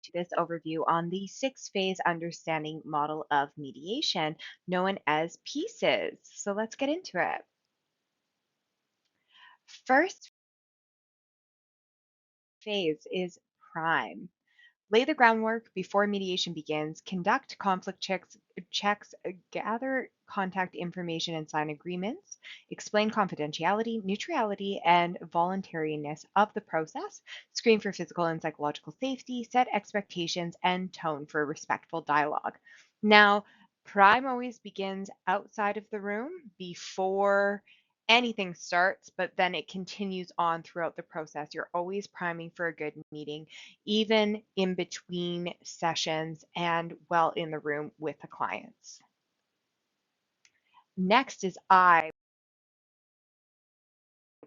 to this overview on the six-phase understanding model of mediation, known as pieces. So let's get into it. First phase is prime. Lay the groundwork before mediation begins, conduct conflict checks, gather contact information and sign agreements, explain confidentiality, neutrality, and voluntariness of the process, screen for physical and psychological safety, set expectations, and tone for respectful dialogue. Now, prime always begins outside of the room before anything starts, but then it continues on throughout the process. You're always priming for a good meeting, even in between sessions and while in the room with the clients. Next is I,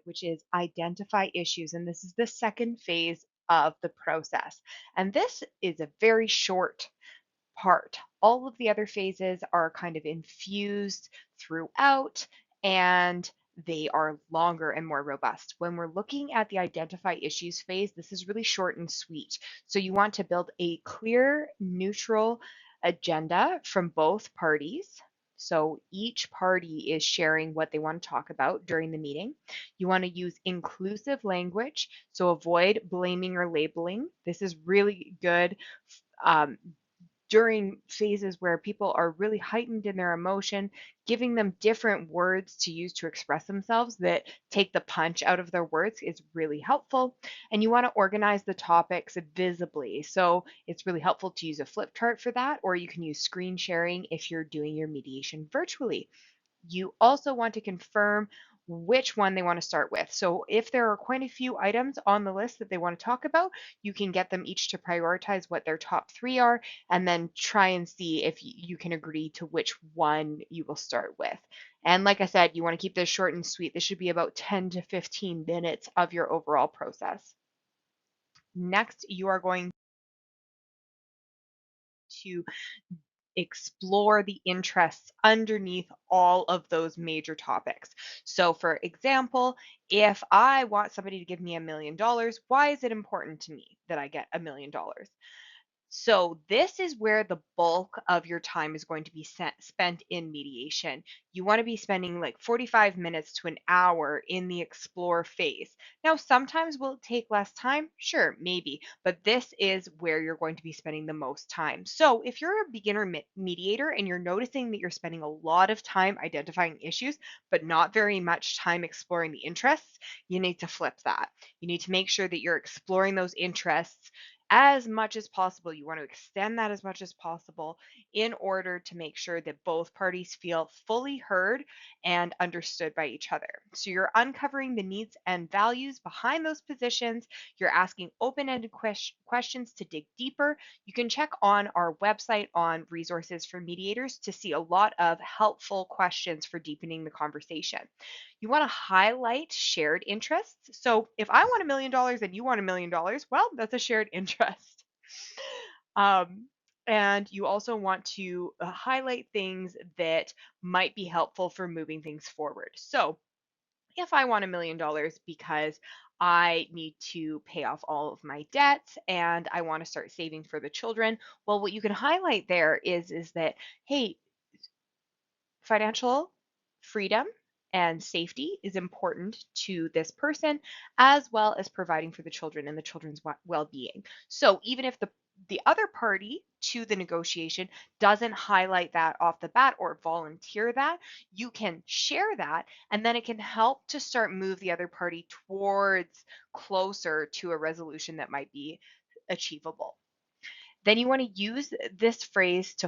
which is identify issues. And this is the second phase of the process. And this is a very short part. All of the other phases are kind of infused throughout and they are longer and more robust. When we're looking at the identify issues phase, this is really short and sweet. So you want to build a clear, neutral agenda from both parties. So each party is sharing what they want to talk about during the meeting. You want to use inclusive language, so avoid blaming or labeling. This is really good um, during phases where people are really heightened in their emotion, giving them different words to use to express themselves that take the punch out of their words is really helpful. And you want to organize the topics visibly. So it's really helpful to use a flip chart for that, or you can use screen sharing if you're doing your mediation virtually. You also want to confirm which one they want to start with. So if there are quite a few items on the list that they want to talk about, you can get them each to prioritize what their top three are and then try and see if you can agree to which one you will start with. And like I said, you want to keep this short and sweet. This should be about 10 to 15 minutes of your overall process. Next, you are going to explore the interests underneath all of those major topics. So, for example, if I want somebody to give me $1 million, why is it important to me that I get $1 million? So this is where the bulk of your time is going to be spent in mediation. You want to be spending like 45 minutes to an hour in the explore phase. Now, sometimes will it take less time? Sure, maybe, but this is where you're going to be spending the most time. So if you're a beginner mediator and you're noticing that you're spending a lot of time identifying issues, but not very much time exploring the interests, you need to flip that. You need to make sure that you're exploring those interests as much as possible. You want to extend that as much as possible in order to make sure that both parties feel fully heard and understood by each other. So you're uncovering the needs and values behind those positions. You're asking open-ended questions to dig deeper. You can check on our website on resources for mediators to see a lot of helpful questions for deepening the conversation. You want to highlight shared interests. So if I want $1 million and you want $1 million, well, that's a shared interest. Um, and you also want to highlight things that might be helpful for moving things forward. So if I want $1 million because I need to pay off all of my debts and I want to start saving for the children, well, what you can highlight there is that, hey, financial freedom and safety is important to this person, as well as providing for the children and the children's well-being. So even if the other party to the negotiation doesn't highlight that off the bat or volunteer that, you can share that, and then it can help to start move the other party towards closer to a resolution that might be achievable. Then you want to use this phase to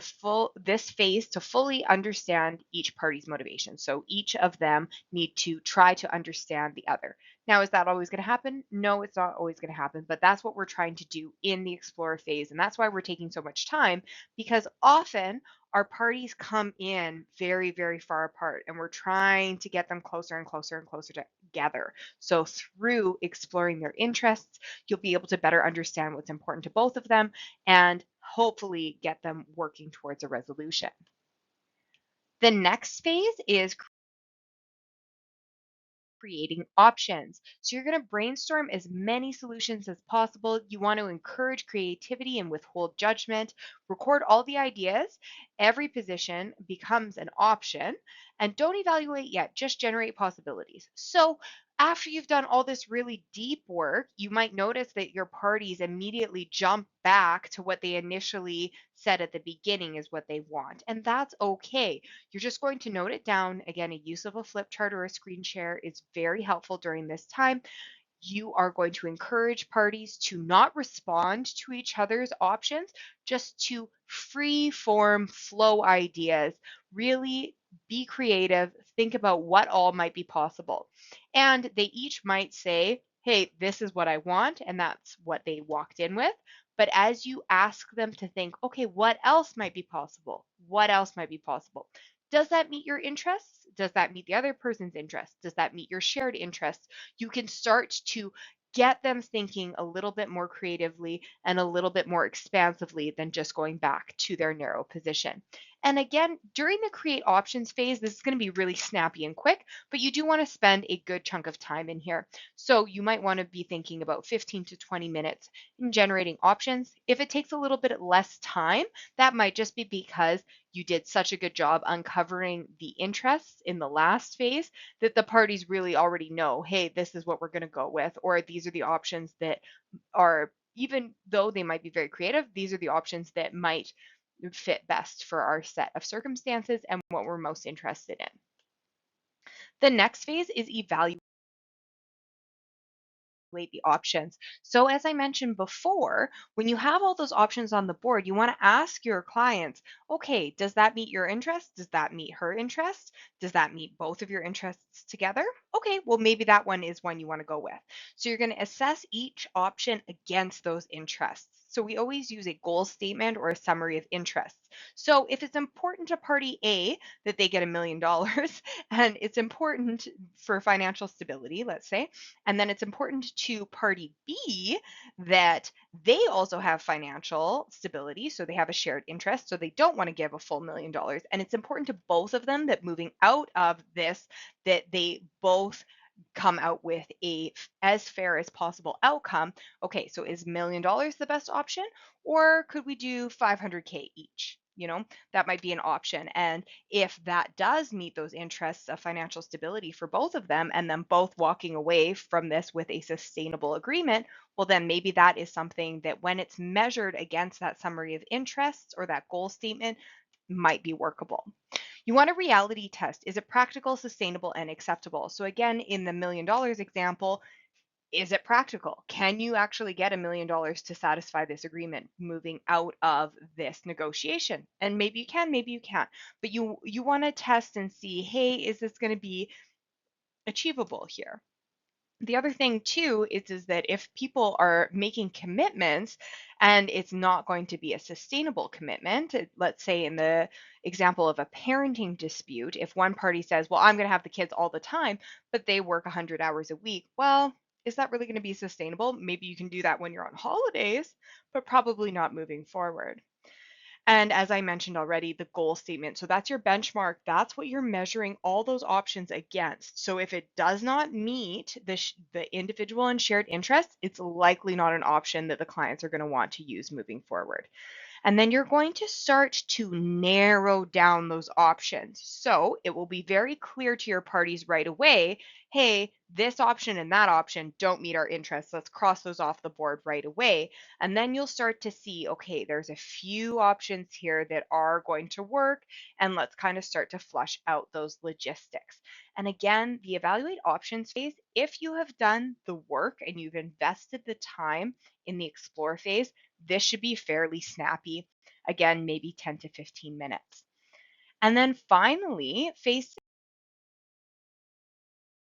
fully understand each party's motivation. So each of them need to try to understand the other. Now, is that always going to happen? No, it's not always going to happen, but that's what we're trying to do in the explore phase. And that's why we're taking so much time, because often our parties come in very, very far apart and we're trying to get them closer and closer and closer together. So through exploring their interests, you'll be able to better understand what's important to both of them and hopefully get them working towards a resolution. The next phase is creating options. So you're going to brainstorm as many solutions as possible. You want to encourage creativity and withhold judgment. Record all the ideas. Every position becomes an option. And don't evaluate yet, just generate possibilities. So after you've done all this really deep work, you might notice that your parties immediately jump back to what they initially said at the beginning is what they want. And that's okay. You're just going to note it down. Again, a use of a flip chart or a screen share is very helpful during this time. You are going to encourage parties to not respond to each other's options, just to free form flow ideas, really be creative, think about what all might be possible. And they each might say, hey, this is what I want, and that's what they walked in with. But as you ask them to think, okay, what else might be possible? What else might be possible? Does that meet your interests? Does that meet the other person's interests? Does that meet your shared interests? You can start to get them thinking a little bit more creatively and a little bit more expansively than just going back to their narrow position. And again, during the create options phase, this is going to be really snappy and quick, but you do want to spend a good chunk of time in here. So you might want to be thinking about 15 to 20 minutes in generating options. If it takes a little bit less time, that might just be because you did such a good job uncovering the interests in the last phase that the parties really already know, hey, this is what we're going to go with, or these are the options that are, even though they might be very creative, these are the options that might fit best for our set of circumstances and what we're most interested in. The next phase is evaluate the options. So as I mentioned before, when you have all those options on the board, you want to ask your clients, okay, does that meet your interest? Does that meet her interest? Does that meet both of your interests together? Okay, well, maybe that one is one you want to go with. So you're going to assess each option against those interests. So we always use a goal statement or a summary of interests. So if it's important to party A that they get $1 million and it's important for financial stability, let's say, and then it's important to party B that they also have financial stability, so they have a shared interest, so they don't want to give a full $1 million. And it's important to both of them that moving out of this, that they both come out with a as fair as possible outcome. Okay, so is $1 million the best option, or could we do 500K each? That might be an option. And if that does meet those interests of financial stability for both of them, and them both walking away from this with a sustainable agreement, well, then maybe that is something that when it's measured against that summary of interests or that goal statement might be workable. You want a reality test. Is it practical, sustainable, and acceptable? So again, in the $1 million example, is it practical? Can you actually get $1 million to satisfy this agreement moving out of this negotiation? And maybe you can, maybe you can't. But you want to test and see, hey, is this going to be achievable here? The other thing too is that if people are making commitments and it's not going to be a sustainable commitment, let's say in the example of a parenting dispute, if one party says, well, I'm going to have the kids all the time, but they work 100 hours a week, well, is that really going to be sustainable? Maybe you can do that when you're on holidays, but probably not moving forward. And as I mentioned already, the goal statement. So that's your benchmark. That's what you're measuring all those options against. So if it does not meet the individual and shared interests, it's likely not an option that the clients are going to want to use moving forward. And then you're going to start to narrow down those options. So it will be very clear to your parties right away, hey, this option and that option don't meet our interests. Let's cross those off the board right away. And then you'll start to see, okay, there's a few options here that are going to work. And let's kind of start to flush out those logistics. And again, the evaluate options phase, if you have done the work and you've invested the time in the explore phase, this should be fairly snappy. Again, maybe 10 to 15 minutes. And then finally, phase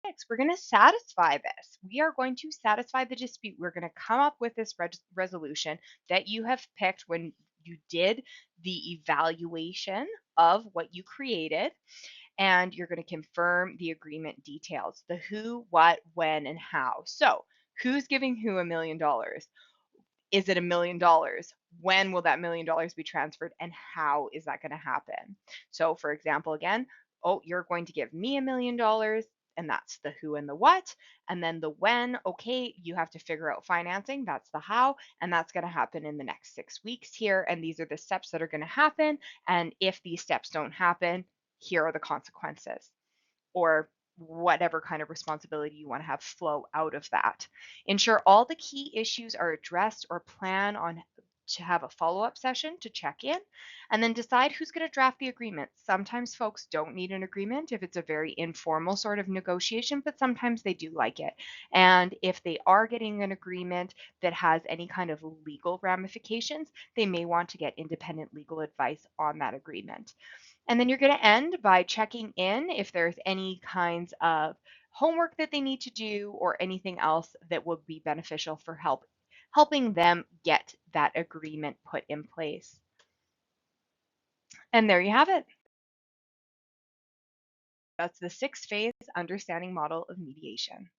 six, we're going to satisfy this. We are going to satisfy the dispute. We're going to come up with this resolution that you have picked when you did the evaluation of what you created. And you're going to confirm the agreement details, the who, what, when, and how. So who's giving who $1 million? Is it $1 million? When will that $1 million be transferred? And how is that going to happen? So for example, again, oh, you're going to give me $1 million. and that's the who and the what. And then the when, okay, you have to figure out financing, that's the how, and that's going to happen in the next 6 weeks here. And these are the steps that are going to happen. And if these steps don't happen, here are the consequences, or whatever kind of responsibility you want to have flow out of that. Ensure all the key issues are addressed, or plan on to have a follow-up session to check in, and then decide who's going to draft the agreement. Sometimes folks don't need an agreement if it's a very informal sort of negotiation, but sometimes they do like it. And if they are getting an agreement that has any kind of legal ramifications, they may want to get independent legal advice on that agreement. And then you're going to end by checking in if there's any kinds of homework that they need to do, or anything else that would be beneficial for helping them get that agreement put in place. And there you have it. That's the 6-phase understanding model of mediation.